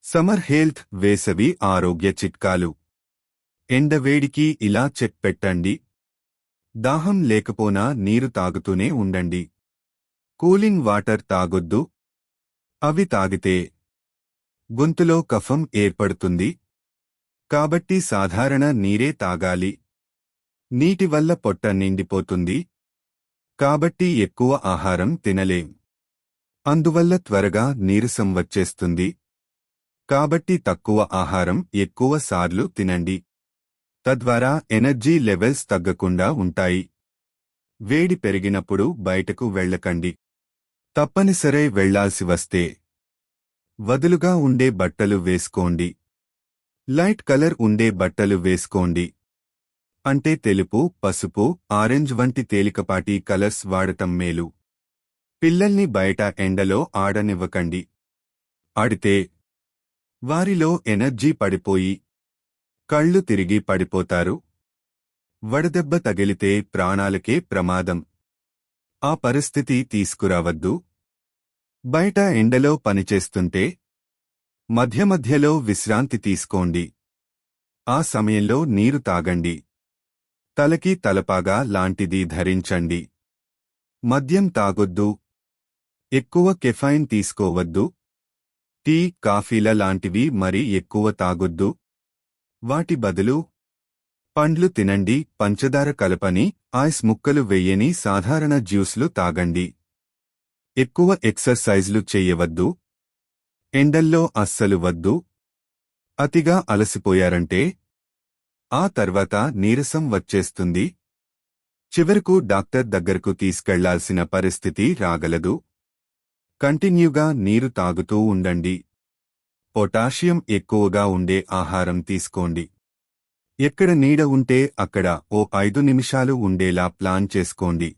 Samar health వేసవి ఆరోగ్య చిట్కాలు. ఎండవేడికి ఇలా చెక్ పెట్టండి. దాహం లేకపోనా నీరు తాగుతూనే ఉండండి. కూలింగ్ వాటర్ తాగొద్దు. అవి తాగితే గొంతులో కఫం ఏర్పడుతుంది. కాబట్టి సాధారణ నీరే తాగాలి. నీటి వల్ల పొట్ట నిండిపోతుంది. కాబట్టి ఎక్కువ ఆహారం తినలేం. అందువల్ల త్వరగా నీరసం వచ్చేస్తుంది. కాబట్టి తక్కువ ఆహారం ఎక్కువ సార్లు తినండి. తద్వారా ఎనర్జీ లెవెల్స్ తగ్గకుండా ఉంటాయి. వేడి పెరిగినప్పుడు బయటకు వెళ్ళకండి. తప్పనిసరి వెళ్లాల్సి వస్తే వదులుగా ఉండే బట్టలు వేసుకోండి. లైట్ కలర్ ఉండే బట్టలు వేసుకోండి. అంటే తెలుపు, పసుపు, ఆరెంజ్ వంటి తేలికపాటి కలర్స్ వాడటం మేలు. పిల్లల్ని బయట ఎండలో ఆడనివ్వకండి. ఆడితే వారిలో ఎనర్జీ పడిపోయి కళ్ళు తిరిగి పడిపోతారు. వడదెబ్బ తగిలితే ప్రాణాలకే ప్రమాదం. ఆ పరిస్థితి తీసుకురావద్దు. బయట ఎండలో పనిచేస్తుంటే మధ్య మధ్యలో విశ్రాంతి తీసుకోండి. ఆ సమయంలో నీరు తాగండి. తలకి తలపాగా లాంటిది ధరించండి. మద్యం తాగొద్దు. ఎక్కువ కెఫైన్ తీసుకోవద్దు. టీ, కాఫీల లాంటివి మరి ఎక్కువ తాగొద్దు. వాటి బదులు పండ్లు తినండి. పంచదార కలపని, ఐస్ ముక్కలు వెయ్యని సాధారణ జ్యూస్లు తాగండి. ఎక్కువ ఎక్సర్సైజ్లు చెయ్యవద్దు. ఎండల్లో అస్సలు వద్దు. అతిగా అలసిపోయారంటే ఆ తర్వాత నీరసం వచ్చేస్తుంది. చివరకు డాక్టర్ దగ్గరకు తీసుకెళ్లాల్సిన పరిస్థితి రాగలదు. కంటిన్యూగా నీరు తాగుతూ ఉండండి. పొటాషియం ఎక్కువగా ఉండే ఆహారం తీసుకోండి. ఎక్కడ నీడ ఉంటే అక్కడ ఓ 5 నిమిషాలు ఉండేలా ప్లాన్ చేసుకోండి.